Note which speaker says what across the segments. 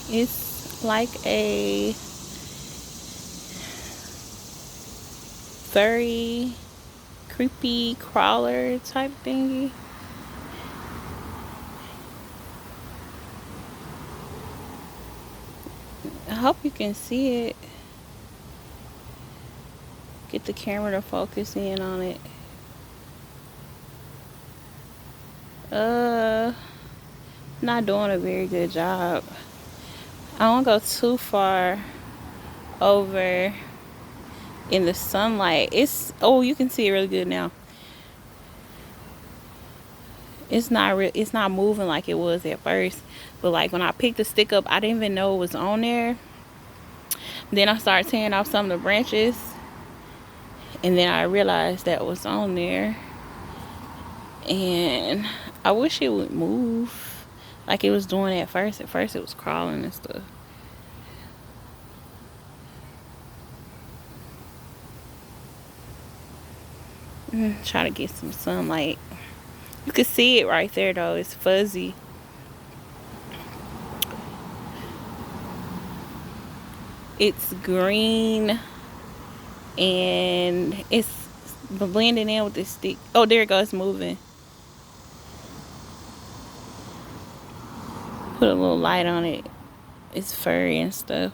Speaker 1: It's like a furry, creepy crawler type thingy. I hope you can see it. Get the camera to focus in on it. Uh, Not doing a very good job. I don't go too far over in the sunlight. You can see it really good now. It's not moving like it was at first. But like when I picked the stick up, I didn't even know it was on there. Then I started tearing off some of the branches, and then I realized that was on there. And I wish it would move like it was doing at first. At first it was crawling and stuff. Try to get some sunlight. You can see it right there though. It's fuzzy. It's green and it's blending in with the stick. Oh, there it goes, moving. Put a little light on it. It's furry and stuff.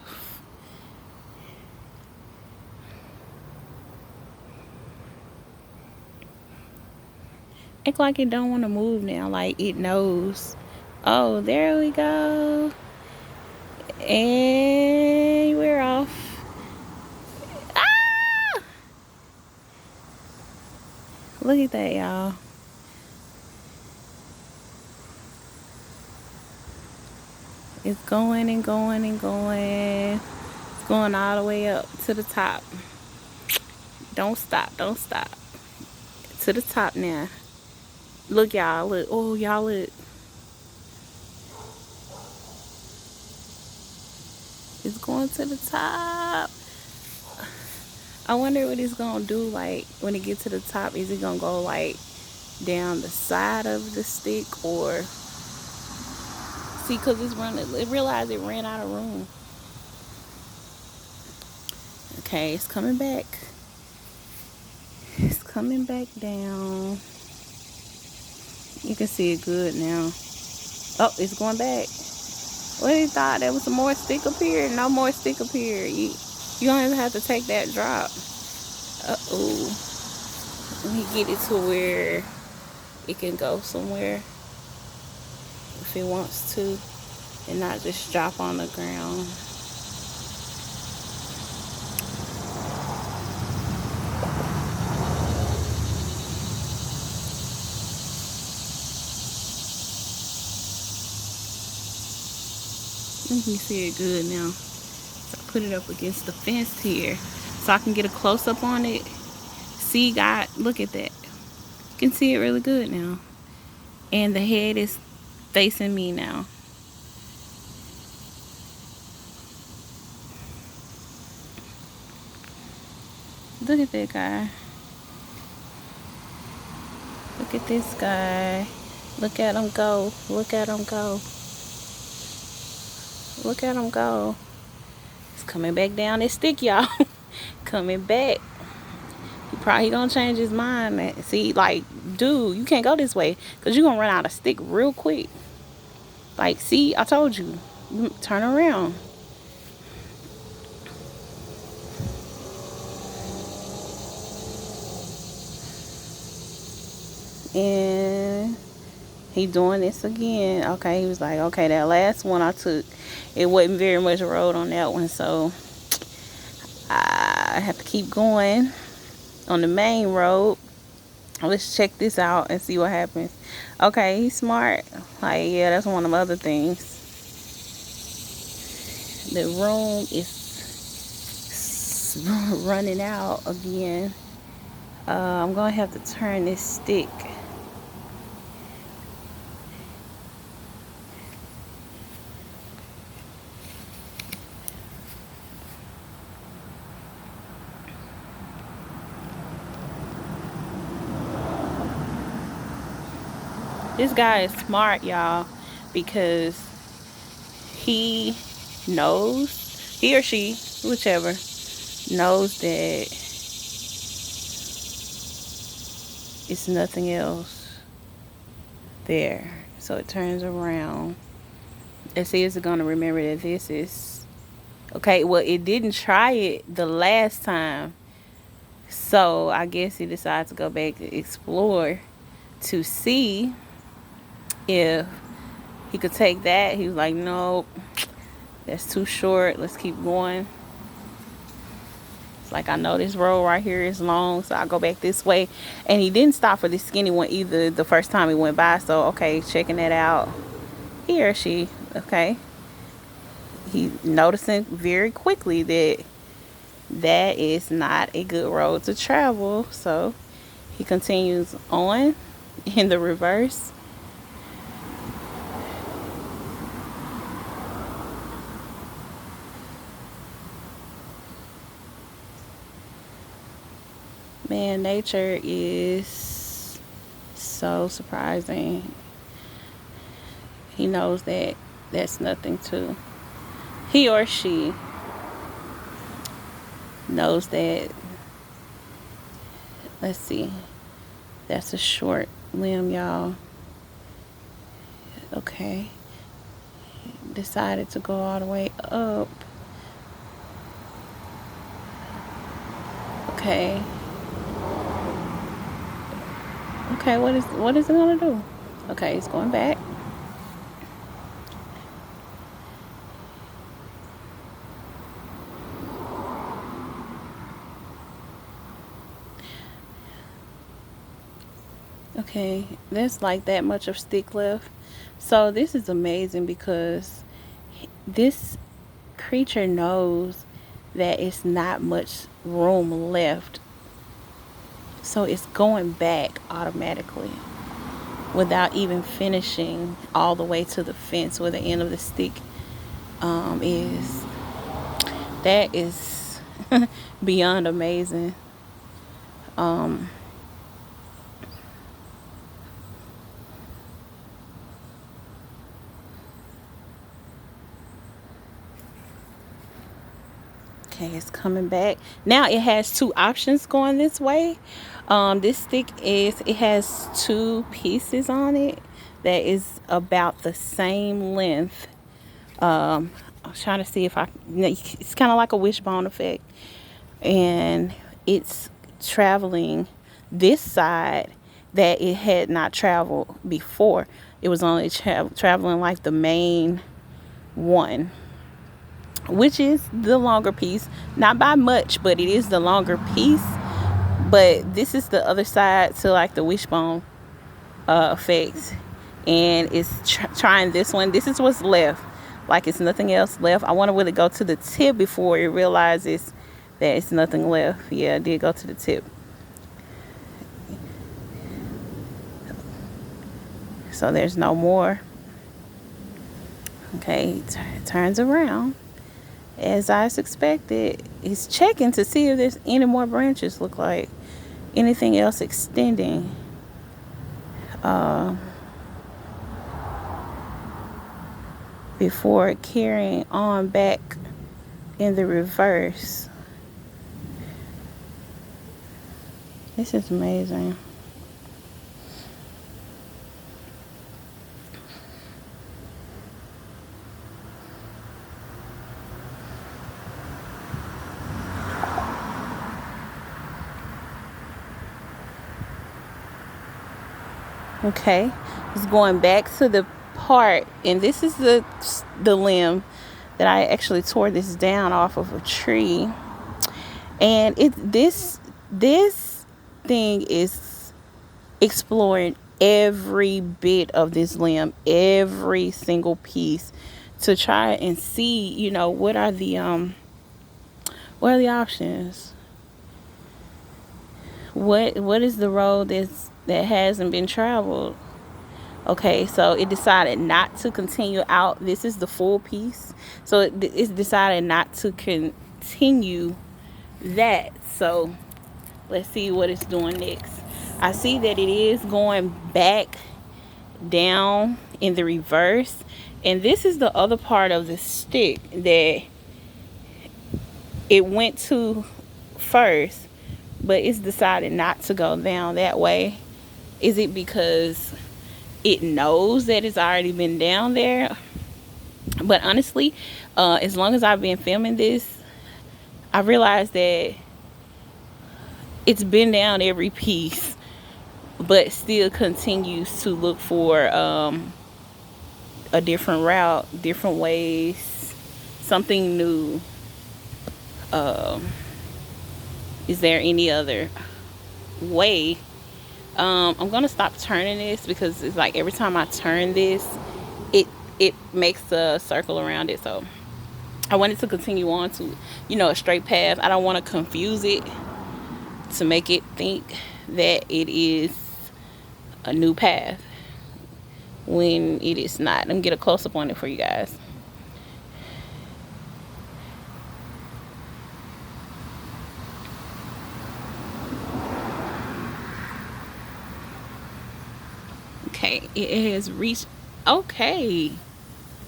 Speaker 1: Act like it don't want to move now. Like it knows. Oh, there we go. And we're off. Ah! Look at that, y'all. It's going and going and going. It's going all the way up to the top. Don't stop. Don't stop. To the top now. Look, y'all. Look. Oh, y'all look. It's going to the top. I wonder what it's going to do, like, when it gets to the top. Is it going to go, like, down the side of the stick or... See, because it's running. It realized it ran out of room. Okay, it's coming back. It's coming back down. You can see it good now. Oh, it's going back. What you thought? There was some more stick up here? No more stick up here. You don't even have to take that drop. Uh-oh. Let me get it to where it can go somewhere if it wants to and not just drop on the ground. Let me see it good now. So I put it up against the fence here so I can get a close-up on it. See, God, look at that. You can see it really good now. And the head is facing me now. Look at that guy. Look at this guy. Look at him go. Look at him go. Look at him go. It's coming back down this stick, y'all. Coming back. He probably gonna change his mind. See, like, dude, you can't go this way because you're gonna run out of stick real quick. Like, see, I told you. Turn around. And he doing this again. Okay, he was like, okay, that last one I took, it wasn't very much road on that one, so I have to keep going on the main road. Let's check this out and see what happens. Okay, he's smart. Like, yeah, that's one of the other things. The room is running out again. I'm gonna have to turn this stick. This guy is smart, y'all, because he knows, he or she, whichever, knows that it's nothing else there. So it turns around. And see, is it going to remember that this is okay? Well, it didn't try it the last time, so I guess he decided to go back and explore to see if he could take that. He was like, nope, that's too short. Let's keep going. It's like, I know this road right here is long, so I'll go back this way. And he didn't stop for the skinny one either the first time he went by. So, okay, checking that out. He or she, okay. He noticing very quickly that that is not a good road to travel. So he continues on in the reverse. Man, nature is so surprising. He knows that that's nothing too. He or she knows that, let's see, that's a short limb, y'all. Okay. Decided to go all the way up. Okay. Okay, what is it gonna do? Okay, it's going back. Okay, there's like that much of stick left. So this is amazing because this creature knows that it's not much room left. So it's going back automatically without even finishing all the way to the fence where the end of the stick is. That is beyond amazing. Okay, it's coming back. Now it has two options going this way. This stick it has two pieces on it that is about the same length. I'm trying to see if it's kind of like a wishbone effect. And it's traveling this side that it had not traveled before. It was only traveling like the main one, which is the longer piece, not by much, but it is the longer piece. But this is the other side to like the wishbone effect, and it's trying this one. This is what's left, like it's nothing else left. I wonder will it go to the tip before it realizes that it's nothing left. Yeah, it did go to the tip. So there's no more. Okay, it turns around as I expected. He's checking to see if there's any more branches, look like anything else extending. Before carrying on back in the reverse. This is amazing. Okay, it's going back to the part, and this is the limb that I actually tore this down off of a tree. And this thing is exploring every bit of this limb, every single piece, to try and see, what are the options. What is the road that hasn't been traveled? Okay, so it decided not to continue out. This is the full piece, so it's decided not to continue that. So let's see what it's doing next. I see that it is going back down in the reverse, And this is the other part of the stick that it went to first, but it's decided not to go down that way. Is it because it knows that it's already been down there? But honestly, as long as I've been filming this, I realized that it's been down every piece, but still continues to look for a different route, different ways, something new. Is there any other way? I'm gonna stop turning this because it's like every time I turn this, it makes a circle around it. So I wanted to continue on to, a straight path. I don't want to confuse it to make it think that it is a new path when it is not. Let me get a close-up on it for you guys. Okay, it has reached. Okay,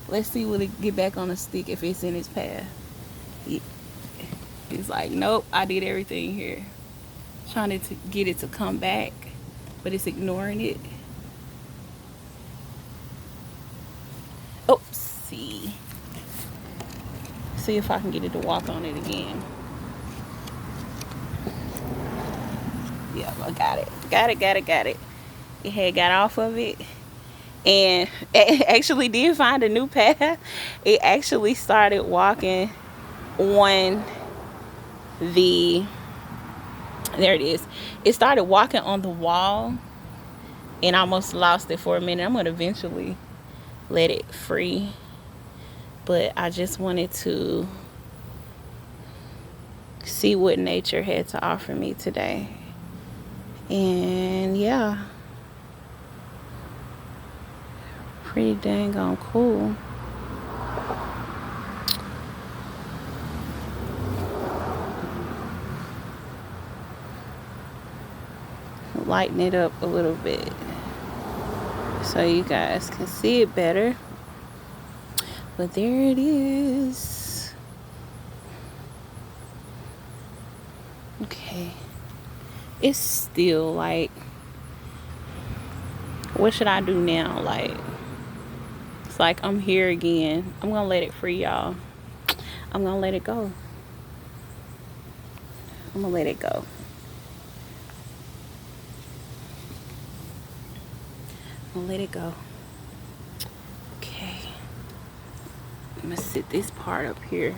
Speaker 1: let's see, will it get back on the stick if it's in its path? It's like, nope, I did everything here, trying to get it to come back, but it's ignoring it. See if I can get it to walk on it again. Yeah, I got it. It had got off of it, and it actually did find a new path. It actually started walking on the, there it is. It started walking on the wall and almost lost it for a minute. I'm going to eventually let it free, but I just wanted to see what nature had to offer me today. And yeah, pretty dang on cool. Lighten it up a little bit so you guys can see it better. But there it is. Okay. It's still like, what should I do now? Like, it's like I'm here again. I'm gonna let it free, y'all. I'm gonna let it go. I'm gonna let it go. I'm gonna let it go. Okay. I'm gonna sit this part up here.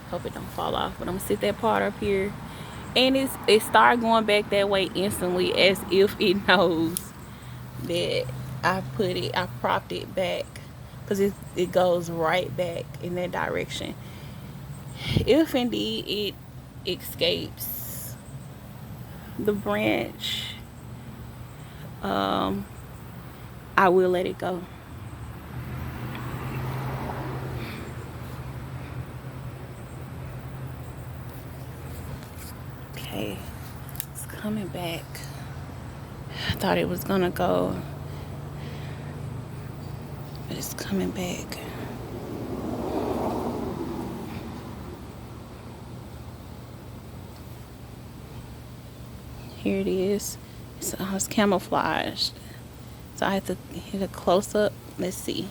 Speaker 1: Hope it don't fall off, but I'm gonna sit that part up here. And it started going back that way instantly, as if it knows that I propped it back, because it goes right back in that direction. If indeed it escapes the branch, I will let it go. Okay, it's coming back. I thought it was gonna go, but it's coming back. Here it is. It's camouflaged, so I have to hit a close up. Let's see.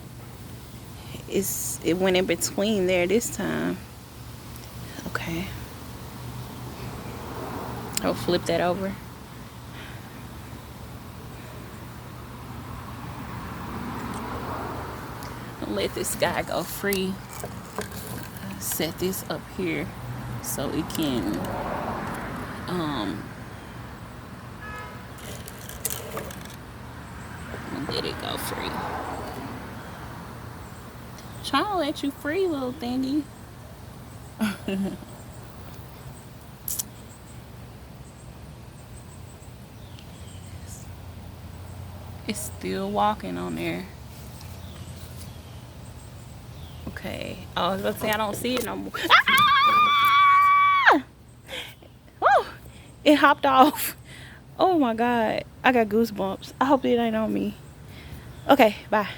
Speaker 1: It went in between there this time. Okay, I'll flip that over. I'll let this guy go free. Set this up here so it can let it go free. Trying to let you free, little thingy. It's still walking on there. Okay. Oh, I was about to say I don't see it no more. Ah! Oh, it hopped off. Oh my God. I got goosebumps. I hope it ain't on me. Okay, bye.